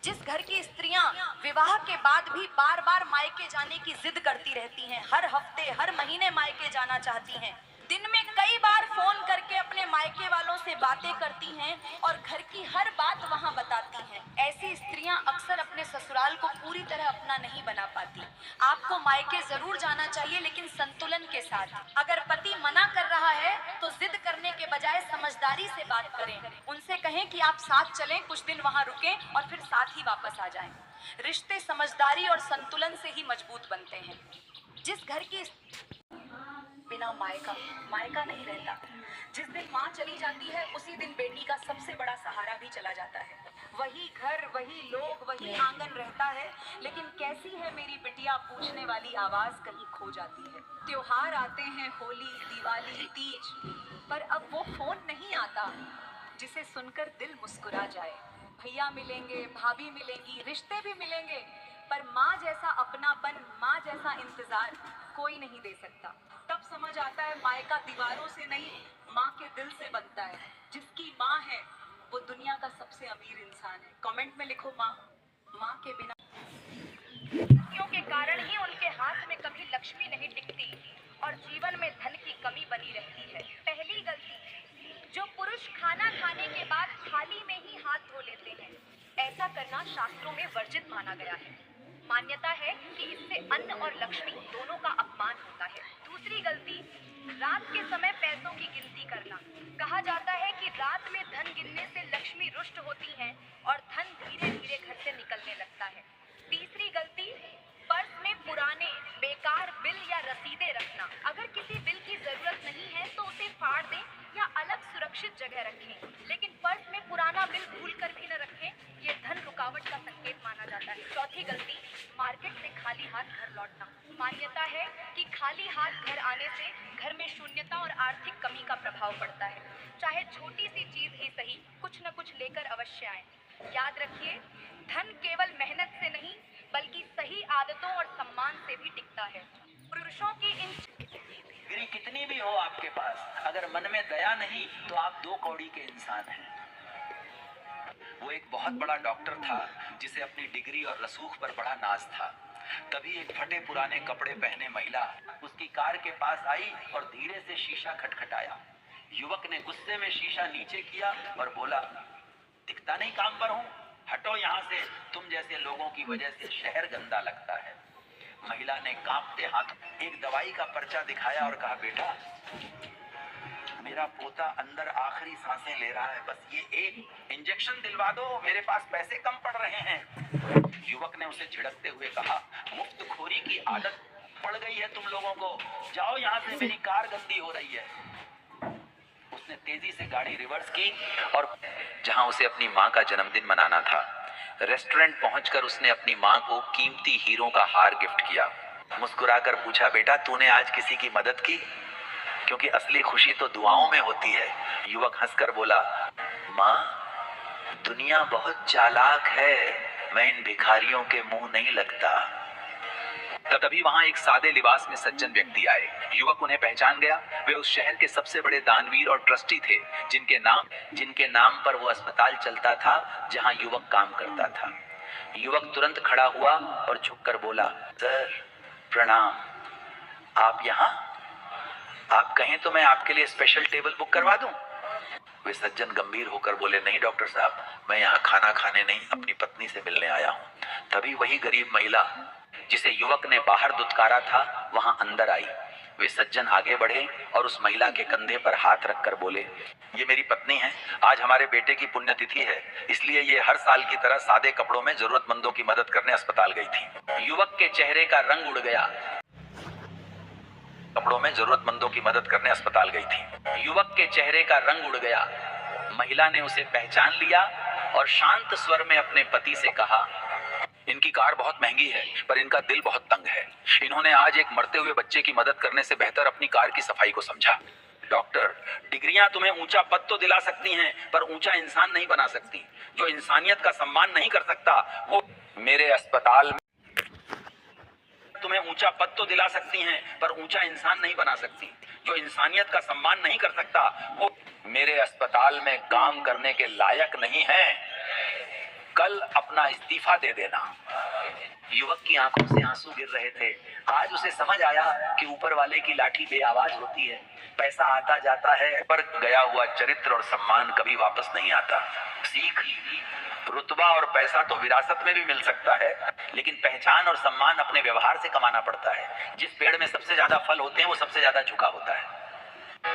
जिस घर की स्त्रियां विवाह के बाद भी बार बार मायके जाने की जिद करती रहती हैं, हर हफ्ते हर महीने मायके जाना चाहती हैं, दिन में कई बार फोन करके अपने मायके वालों से बातें करती हैं और घर की हर बात वहां बताती हैं, ऐसी स्त्रियां अक्सर अपने ससुराल को पूरी तरह अपना नहीं बना पाती। आपको मायके जरूर जाना चाहिए, लेकिन संतुलन के साथ। अगर पति मना कर रहा है तो जिद करने के बजाय समझदारी से बात करें। उनसे कहें कि आप साथ चलें, कुछ दिन वहां रुकें और फिर साथ ही वापस आ जाएं। रिश्ते समझदारी और संतुलन से ही मजबूत बनते हैं। जिस घर की बिना मायका मायका नहीं रहता। जिस दिन माँ चली जाती है उसी दिन बेटी का सबसे बड़ा सहारा भी चला जाता है। वही घर, वही लोग, वही आंगन रहता है, लेकिन कैसी है मेरी बिटिया पूछने वाली आवाज कहीं खो जाती है। त्योहार आते हैं, होली, दिवाली, तीज, पर अब वो फोन नहीं आता जिसे सुनकर दिल मुस्कुरा जाए। भैया मिलेंगे, भाभी मिलेंगी, रिश्ते भी मिलेंगे, पर माँ जैसा अपनापन, माँ जैसा इंतजार कोई नहीं दे सकता। तब समझ आता है मायका दीवारों से नहीं, माँ के दिल से बनता है। जिसकी माँ है वो दुनिया का सबसे अमीर इंसान है। कमेंट में लिखो माँ। माँ के बिना के कारण ही उनके हाथ में कभी लक्ष्मी नहीं टिकती और जीवन में धन की कमी बनी रहती है। पहली गलती, जो पुरुष खाना खाने के बाद थाली में ही हाथ धो लेते हैं, ऐसा करना शास्त्रों में वर्जित माना गया है। मान्यता है कि इससे अन्न और लक्ष्मी दोनों का अपमान होता है। दूसरी गलती, रात के समय पैसों की गिनती करना। कहा जाता है कि रात में धन गिनने से लक्ष्मी रुष्ट होती है और धन धीरे धीरे घर से निकलने लगता है। तीसरी गलती, पर्स में पुराने बेकार बिल या रसीदें रखना। अगर किसी बिल की जरूरत नहीं है तो उसे फाड़ दें या अलग सुरक्षित जगह रखें, लेकिन पर्स में पुराना बिल भूल कर भी न रखें, ये धन रुकावट का संकेत माना जाता है। चौथी गलती, मार्केट से खाली हाथ घर लौटना। मान्यता है कि खाली हाथ घर आने से घर में शून्यता और आर्थिक कमी का प्रभाव पड़ता है। चाहे छोटी सी चीज ही सही, कुछ न कुछ लेकर अवश्य आए। याद रखिए, धन केवल मेहनत से नहीं बल्कि सही आदतों और सम्मान से भी टिकता है। पुरुषों की इन डिग्री कितनी भी हो आपके पास, अगर मन में दया नहीं तो आप दो कौड़ी के इंसान हैं। वो एक बहुत बड़ा डॉक्टर था जिसे अपनी डिग्री और रसूख पर बड़ा नाज था। तभी एक फटे पुराने कपड़े पहने महिला उसकी कार के पास आई और धीरे से शीशा खटखटाया। युवक ने गुस्से में शीशा नीचे किया और बोला, दिखता नहीं काम पर हूँ, हटो यहाँ से, तुम जैसे लोगों की वजह से शहर गंदा लगता है। महिला ने कांपते हाथ एक दवाई का पर्चा दिखाया और कहा, बेटा मेरा पोता अंदर आखिरी सांसें ले रहा है, बस ये एक इंजेक्शन दिलवा दो, मेरे पास पैसे कम पड़ रहे हैं। युवक ने उसे झिड़कते हुए कहा, मुफ्त खोरी की आदत पड़ गई है तुम लोगों को, जाओ यहाँ से, मेरी कार गंदी हो रही है। उसने तेजी से गाड़ी रिवर्स की और जहां उसे अपनी माँ का जन्मदिन मनाना था, रेस्टोरेंट पहुंचकर उसने अपनी माँ को कीमती हीरों का हार गिफ्ट किया। मुस्कुराकर पूछा, बेटा तूने आज किसी की मदद की? क्योंकि असली खुशी तो दुआओं में होती है। युवक हंसकर बोला, माँ दुनिया बहुत चालाक है, मैं इन भिखारियों के मुंह नहीं लगता। तभी वहां एक सादे लिबास में सज्जन व्यक्ति आए। युवक उन्हें पहचान गया। वे उस शहर के सबसे बड़े दानवीर और ट्रस्टी थे, जिनके नाम पर वो अस्पताल चलता था जहां युवक काम करता था। युवक तुरंत खड़ा हुआ और झुककर बोला, सर प्रणाम, आप यहाँ? आप कहें तो मैं आपके लिए स्पेशल टेबल बुक करवा दूं। वे सज्जन गंभीर होकर बोले, नहीं डॉक्टर साहब, मैं यहाँ खाना खाने नहीं, अपनी पत्नी से मिलने आया हूँ। तभी वही गरीब महिला जिसे युवक ने बाहर दुत्कारा था वहां अंदर आई। वे सज्जन आगे बढ़े और उस महिला के कंधे पर हाथ रखकर बोले, ये मेरी पत्नी है, आज हमारे बेटे की पुण्यतिथि है, इसलिए ये हर साल की तरह सादे कपड़ों में जरूरतमंदों की मदद करने अस्पताल गई थी। युवक के चेहरे का रंग उड़ गया। कपड़ों में जरूरतमंदों की मदद करने अस्पताल गई थी। युवक के चेहरे का रंग उड़ गया। महिला ने उसे पहचान लिया और शांत स्वर में अपने पति से कहा, इनकी कार बहुत महंगी है पर इनका दिल बहुत तंग है। इन्होंने आज एक मरते हुए बच्चे की मदद करने से बेहतर अपनी कार की सफाई को समझा। डॉक्टर, डिग्रियां तुम्हें ऊंचा पद तो दिला सकती हैं पर ऊंचा इंसान नहीं बना सकती। जो इंसानियत का सम्मान नहीं कर सकता वो मेरे अस्पताल में तुम्हें ऊंचा पद तो दिला सकती हैं पर ऊंचा इंसान नहीं बना सकती। जो इंसानियत का सम्मान नहीं कर सकता वो मेरे अस्पताल में काम करने के लायक नहीं है। कल अपना अपना इस्तीफा दे देना। युवक की आंखों से आंसू गिर रहे थे। आज उसे समझ आया कि ऊपर वाले की लाठी बेआवाज होती है। पैसा आता जाता है, पर गया हुआ चरित्र और सम्मान कभी वापस नहीं आता। सीख, रुतबा और पैसा तो विरासत में भी मिल सकता है, लेकिन पहचान और सम्मान अपने व्यवहार से कमाना पड़ता है। जिस पेड़ में सबसे ज्यादा फल होते हैं वो सबसे ज्यादा झुका होता है।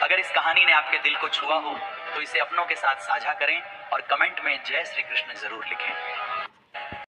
अगर इस कहानी ने आपके दिल को छुआ हो तो इसे अपनों के साथ साझा करें और कमेंट में जय श्री कृष्ण जरूर लिखें।